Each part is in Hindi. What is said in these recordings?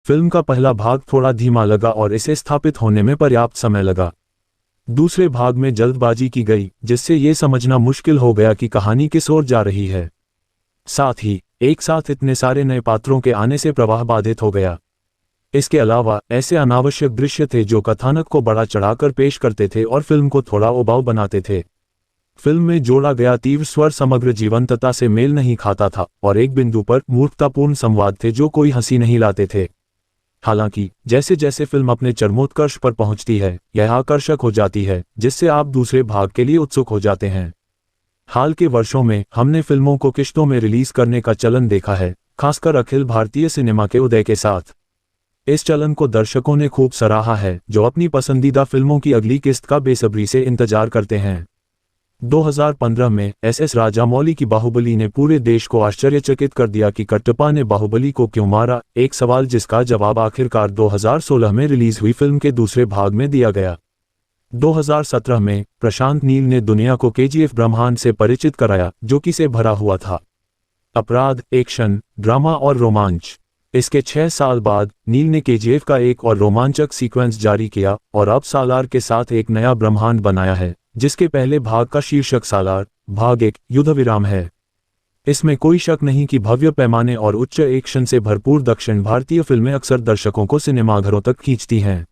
फिल्म का पहला भाग थोड़ा धीमा लगा और इसे स्थापित होने में पर्याप्त समय लगा। दूसरे भाग में जल्दबाजी की गई, जिससे ये समझना मुश्किल हो गया कि कहानी किस ओर जा रही है। साथ ही एक साथ इतने सारे नए पात्रों के आने से प्रवाह बाधित हो गया। इसके अलावा ऐसे अनावश्यक दृश्य थे जो कथानक को बढ़ा चढ़ाकर पेश करते थे और फिल्म को थोड़ा उबाऊ बनाते थे। फिल्म में जोड़ा गया तीव्र स्वर समग्र जीवंतता से मेल नहीं खाता था और एक बिंदु पर मूर्खतापूर्ण संवाद थे जो कोई हंसी नहीं लाते थे। हालांकि जैसे जैसे फिल्म अपने चरमोत्कर्ष पर पहुंचती है, यह आकर्षक हो जाती है, जिससे आप दूसरे भाग के लिए उत्सुक हो जाते हैं। हाल के वर्षों में हमने फिल्मों को किश्तों में रिलीज करने का चलन देखा है, खासकर अखिल भारतीय सिनेमा के उदय के साथ। इस चलन को दर्शकों ने खूब सराहा है, जो अपनी पसंदीदा फिल्मों की अगली किस्त का बेसब्री से इंतजार करते हैं। 2015 में एस राजामौली की बाहुबली ने पूरे देश को आश्चर्यचकित कर दिया कि कटप्पा ने बाहुबली को क्यों मारा, एक सवाल जिसका जवाब आखिरकार 2016 में रिलीज हुई फिल्म के दूसरे भाग में दिया गया। 2017 में प्रशांत नील ने दुनिया को केजीएफ ब्रह्मांड से परिचित कराया, जो कि से भरा हुआ था अपराध, एक्शन, ड्रामा और रोमांच। इसके 6 साल बाद नील ने केजीएफ का एक और रोमांचक सीक्वेंस जारी किया और अब सालार के साथ एक नया ब्रह्मांड बनाया है, जिसके पहले भाग का शीर्षक सालार भाग 1 युद्ध विराम है। इसमें कोई शक नहीं कि भव्य पैमाने और उच्च एक्शन से भरपूर दक्षिण भारतीय फिल्में अक्सर दर्शकों को सिनेमाघरों तक खींचती हैं।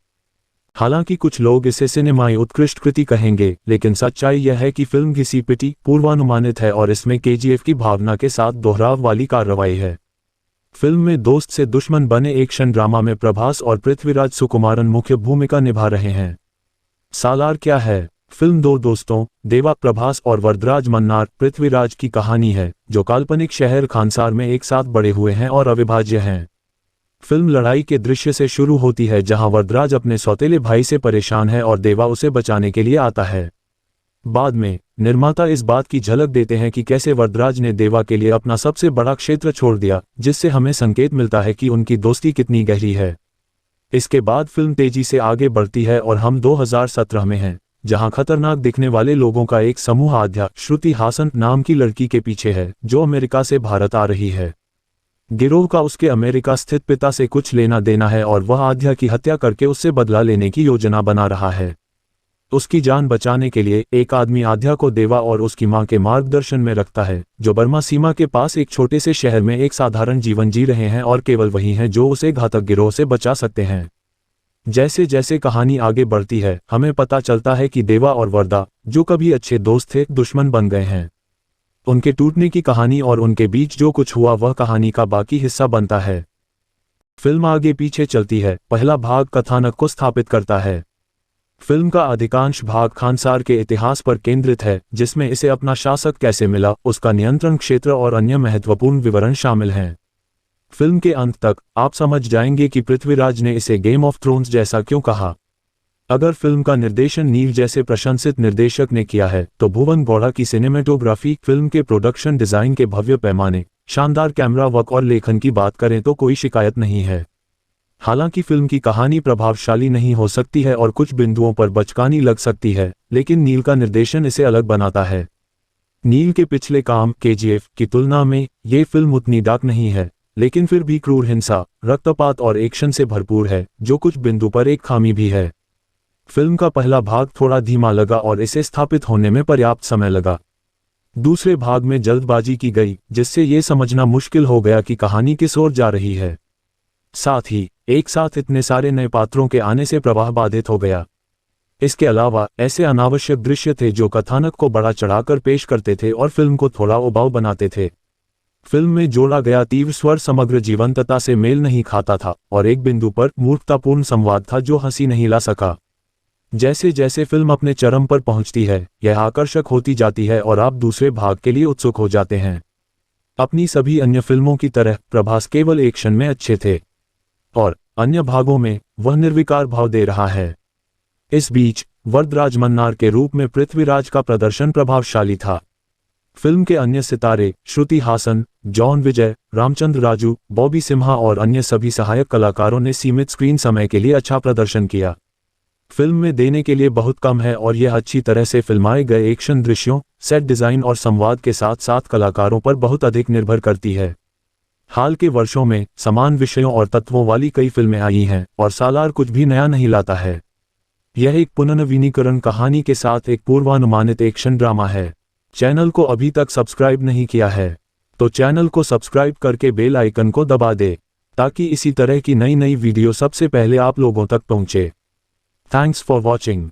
हालांकि कुछ लोग इसे सिनेमाई उत्कृष्ट कृति कहेंगे, लेकिन सच्चाई यह है कि फिल्म घिसी पिटी पूर्वानुमानित है और इसमें केजीएफ की भावना के साथ दोहराव वाली कार्रवाई है। फिल्म में दोस्त से दुश्मन बने एक्शन ड्रामा में प्रभास और पृथ्वीराज सुकुमारन मुख्य भूमिका निभा रहे हैं। सालार क्या है? फिल्म दो दोस्तों देवा, प्रभास और वरदराज मन्नार पृथ्वीराज की कहानी है, जो काल्पनिक शहर खानसार में एक साथ बड़े हुए हैं और अविभाज्य हैं। फिल्म लड़ाई के दृश्य से शुरू होती है, जहां वरदराज अपने सौतेले भाई से परेशान है और देवा उसे बचाने के लिए आता है। बाद में निर्माता इस बात की झलक देते हैं कि कैसे वरदराज ने देवा के लिए अपना सबसे बड़ा क्षेत्र छोड़ दिया, जिससे हमें संकेत मिलता है कि उनकी दोस्ती कितनी गहरी है। इसके बाद फिल्म तेजी से आगे बढ़ती है और हम 2017 में हैं, जहां खतरनाक दिखने वाले लोगों का एक समूह आध्या श्रुति हासन नाम की लड़की के पीछे है, जो अमेरिका से भारत आ रही है। गिरोह का उसके अमेरिका स्थित पिता से कुछ लेना देना है और वह आध्या की हत्या करके उससे बदला लेने की योजना बना रहा है। उसकी जान बचाने के लिए एक आदमी आध्या को देवा और उसकी मां के मार्गदर्शन में रखता है, जो बर्मा सीमा के पास एक छोटे से शहर में एक साधारण जीवन जी रहे हैं और केवल वही हैं जो उसे घातक गिरोह से बचा सकते हैं। जैसे जैसे कहानी आगे बढ़ती है, हमें पता चलता है कि देवा और वरदा, जो कभी अच्छे दोस्त थे, दुश्मन बन गए हैं। उनके टूटने की कहानी और उनके बीच जो कुछ हुआ वह कहानी का बाकी हिस्सा बनता है। फिल्म आगे पीछे चलती है। पहला भाग कथानक को स्थापित करता है। फिल्म का अधिकांश भाग खानसार के इतिहास पर केंद्रित है, जिसमें इसे अपना शासक कैसे मिला, उसका नियंत्रण क्षेत्र और अन्य महत्वपूर्ण विवरण शामिल हैं। फिल्म के अंत तक आप समझ जाएंगे कि पृथ्वीराज ने इसे गेम ऑफ थ्रोन्स जैसा क्यों कहा। अगर फिल्म का निर्देशन नील जैसे प्रशंसित निर्देशक ने किया है, तो भुवन गौड़ा की सिनेमेटोग्राफी, फिल्म के प्रोडक्शन डिजाइन के भव्य पैमाने, शानदार कैमरा वर्क और लेखन की बात करें तो कोई शिकायत नहीं है। हालांकि फिल्म की कहानी प्रभावशाली नहीं हो सकती है और कुछ बिंदुओं पर बचकानी लग सकती है, लेकिन नील का निर्देशन इसे अलग बनाता है। नील के पिछले काम केजीएफ की तुलना में ये फिल्म उतनी डार्क नहीं है, लेकिन फिर भी क्रूर हिंसा, रक्तपात और एक्शन से भरपूर है, जो कुछ बिंदु पर एक खामी भी है। फिल्म का पहला भाग थोड़ा धीमा लगा और इसे स्थापित होने में पर्याप्त समय लगा। दूसरे भाग में जल्दबाजी की गई, जिससे ये समझना मुश्किल हो गया कि कहानी किस ओर जा रही है। साथ ही एक साथ इतने सारे नए पात्रों के आने से प्रवाह बाधित हो गया। इसके अलावा ऐसे अनावश्यक दृश्य थे जो कथानक को बढ़ा चढ़ाकर पेश करते थे और फिल्म को थोड़ा उबाऊ बनाते थे। फिल्म में जोड़ा गया तीव्र स्वर समग्र जीवंतता से मेल नहीं खाता था और एक बिंदु पर मूर्खतापूर्ण संवाद था जो हंसी नहीं ला सका। जैसे जैसे फिल्म अपने चरम पर पहुंचती है, यह आकर्षक होती जाती है और आप दूसरे भाग के लिए उत्सुक हो जाते हैं। अपनी सभी अन्य फिल्मों की तरह प्रभास केवल एक्शन में अच्छे थे और अन्य भागों में वह निर्विकार भाव दे रहा है। इस बीच वरदराज मन्नार के रूप में पृथ्वीराज का प्रदर्शन प्रभावशाली था। फिल्म के अन्य सितारे श्रुति हासन, जॉन विजय, रामचंद्र राजू, बॉबी सिम्हा और अन्य सभी सहायक कलाकारों ने सीमित स्क्रीन समय के लिए अच्छा प्रदर्शन किया। फिल्म में देने के लिए बहुत कम है और यह अच्छी तरह से फिल्माए गए एक्शन दृश्यों, सेट डिजाइन और संवाद के साथ साथ कलाकारों पर बहुत अधिक निर्भर करती है। हाल के वर्षों में समान विषयों और तत्वों वाली कई फिल्में आई हैं और सालार कुछ भी नया नहीं लाता है। यह एक पुनर्नवीनीकरण कहानी के साथ एक पूर्वानुमानित एक्शन ड्रामा है। चैनल को अभी तक सब्सक्राइब नहीं किया है तो चैनल को सब्सक्राइब करके बेल आइकन को दबा दे ताकि इसी तरह की नई वीडियो सबसे पहले आप लोगों तक पहुंचे। Thanks for watching.